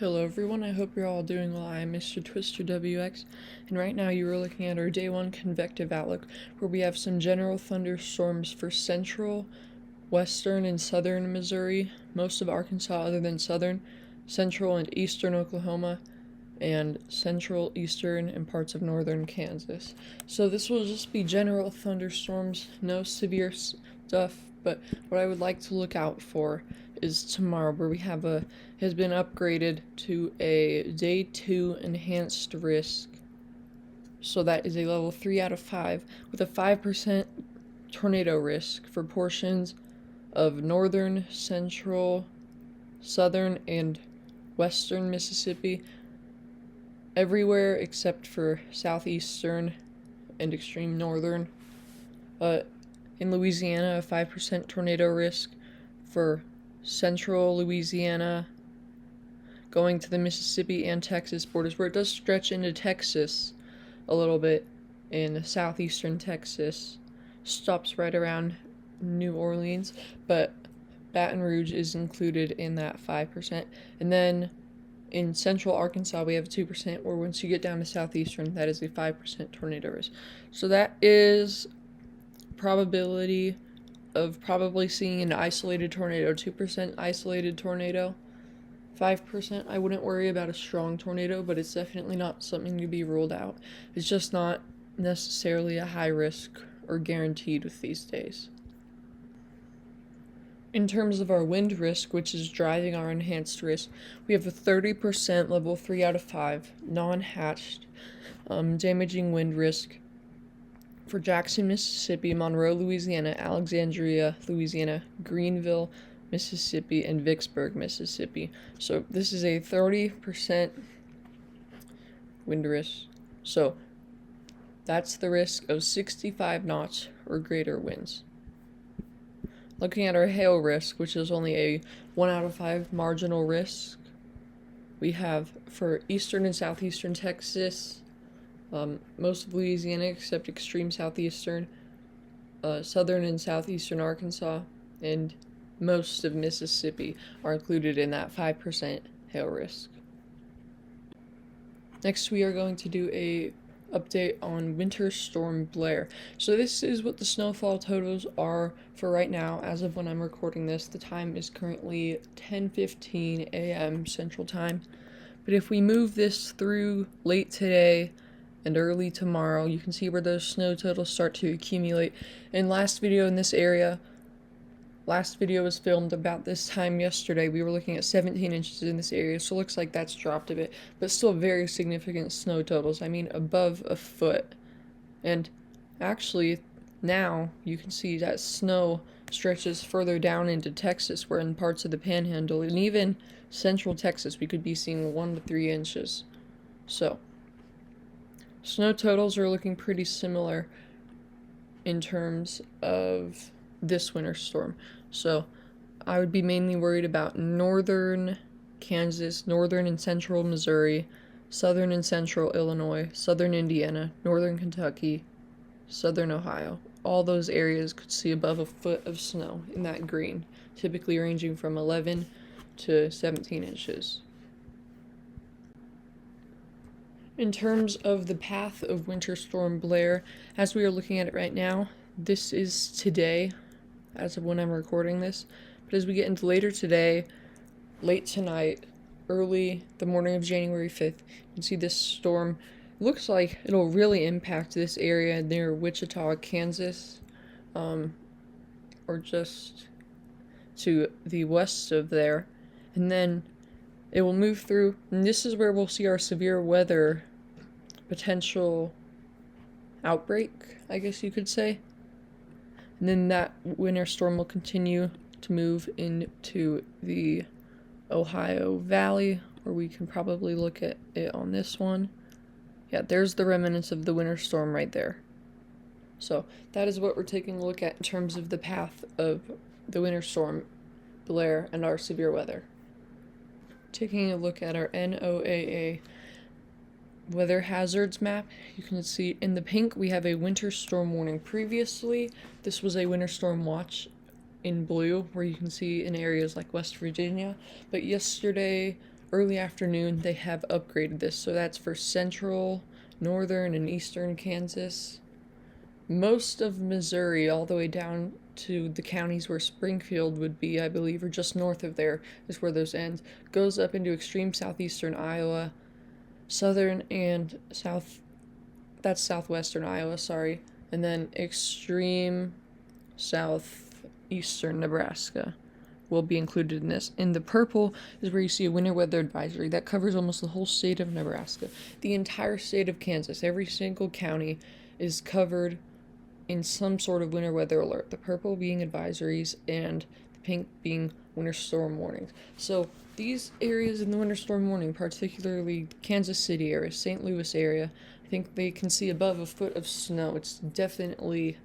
Hello everyone, I hope you're all doing well. I am Mr. Twister WX, and right now you are looking at our Day 1 convective outlook, where we have some general thunderstorms for central, western, and southern Missouri, most of Arkansas other than southern, central and eastern Oklahoma, and central, eastern, and parts of northern Kansas. So this will just be general thunderstorms, no severe stuff, but what I would like to look out for is tomorrow, where we have has been upgraded to a Day 2 enhanced risk. So that is a level 3 out of 5 with a 5% tornado risk for portions of northern, central, southern, and western Mississippi, everywhere except for southeastern and extreme northern. In Louisiana, a 5% tornado risk for central Louisiana, going to the Mississippi and Texas borders, where it does stretch into Texas a little bit. In southeastern Texas, stops right around New Orleans, but Baton Rouge is included in that 5%. And then in central Arkansas, we have 2%, where once you get down to southeastern, that is a 5% tornado risk. So that is probability of probably seeing an isolated tornado. 2% isolated tornado. 5%, I wouldn't worry about a strong tornado, but it's definitely not something to be ruled out. It's just not necessarily a high risk or guaranteed with these days. In terms of our wind risk, which is driving our enhanced risk, we have a 30% level 3 out of 5 non-hatched damaging wind risk for Jackson, Mississippi, Monroe, Louisiana, Alexandria, Louisiana, Greenville, Mississippi, and Vicksburg, Mississippi. So this is a 30% wind risk. So that's the risk of 65 knots or greater winds. Looking at our hail risk, which is only a 1 out of 5 marginal risk, we have for eastern and southeastern Texas, most of Louisiana except extreme southeastern, southern and southeastern Arkansas, and most of Mississippi are included in that 5% hail risk. Next, we are going to do a update on Winter Storm Blair. So this is what the snowfall totals are for right now. As of when I'm recording this, the time is currently 10:15 a.m. Central Time. But if we move this through late today and early tomorrow, you can see where those snow totals start to accumulate. In last video in this area, last video was filmed about this time yesterday. We were looking at 17 inches in this area, so it looks like that's dropped a bit, but still very significant snow totals. I mean, above a foot. And actually, now you can see that snow stretches further down into Texas, where in parts of the Panhandle and even central Texas, we could be seeing 1 to 3 inches. So snow totals are looking pretty similar in terms of this winter storm. So I would be mainly worried about northern Kansas, northern and central Missouri, southern and central Illinois, southern Indiana, northern Kentucky, southern Ohio. All those areas could see above a foot of snow in that green, typically ranging from 11 to 17 inches. In terms of the path of Winter Storm Blair, as we are looking at it right now, this is today, as of when I'm recording this, but as we get into later today, late tonight, early the morning of January 5th, you can see this storm looks like it'll really impact this area near Wichita, Kansas, or just to the west of there, and then it will move through, and this is where we'll see our severe weather potential outbreak, I guess you could say. And then that winter storm will continue to move into the Ohio Valley, or we can probably look at it on this one. Yeah, there's the remnants of the winter storm right there. So that is what we're taking a look at in terms of the path of the winter storm Blair and our severe weather. Taking a look at our NOAA weather hazards map, you can see in the pink we have a winter storm warning. Previously, this was a winter storm watch in blue, where you can see in areas like West Virginia, but yesterday early afternoon, they have upgraded this. So that's for central, northern, and eastern Kansas. Most of Missouri, all the way down to the counties where Springfield would be, I believe, or just north of there is where those end, goes up into extreme southeastern Iowa, southern and south, that's southwestern Iowa, sorry, and then extreme southeastern Nebraska will be included in this. And the purple is where you see a winter weather advisory that covers almost the whole state of Nebraska. The entire state of Kansas, every single county is covered in some sort of winter weather alert. The purple being advisories and the pink being winter storm warnings. So these areas in the winter storm warning, particularly Kansas City area, St. Louis area, I think they can see above a foot of snow. It's definitely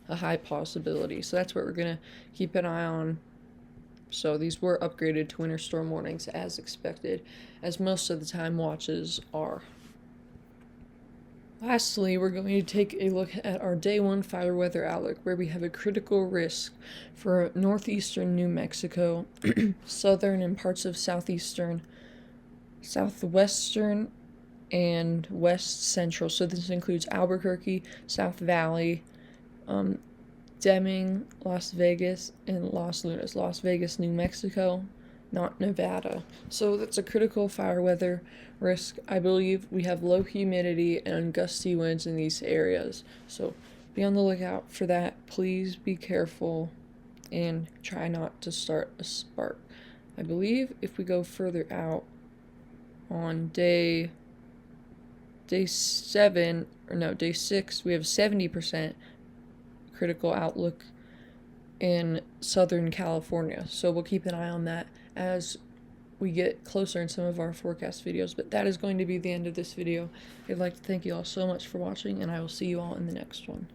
a high possibility. So that's what we're going to keep an eye on. So these were upgraded to winter storm warnings as expected, as most of the time watches are. Lastly, we're going to take a look at our day 1 fire weather outlook, where we have a critical risk for northeastern New Mexico, southern and parts of southeastern, southwestern, and west central. So this includes Albuquerque, South Valley, Deming, Las Vegas, and Los Lunas. Las Vegas, New Mexico, not Nevada. So that's a critical fire weather risk. I believe we have low humidity and gusty winds in these areas. So be on the lookout for that. Please be careful and try not to start a spark. I believe if we go further out on day 6, we have 70% critical outlook in Southern California. So we'll keep an eye on that as we get closer in some of our forecast videos. But that is going to be the end of this video. I'd like to thank you all so much for watching, and I will see you all in the next one.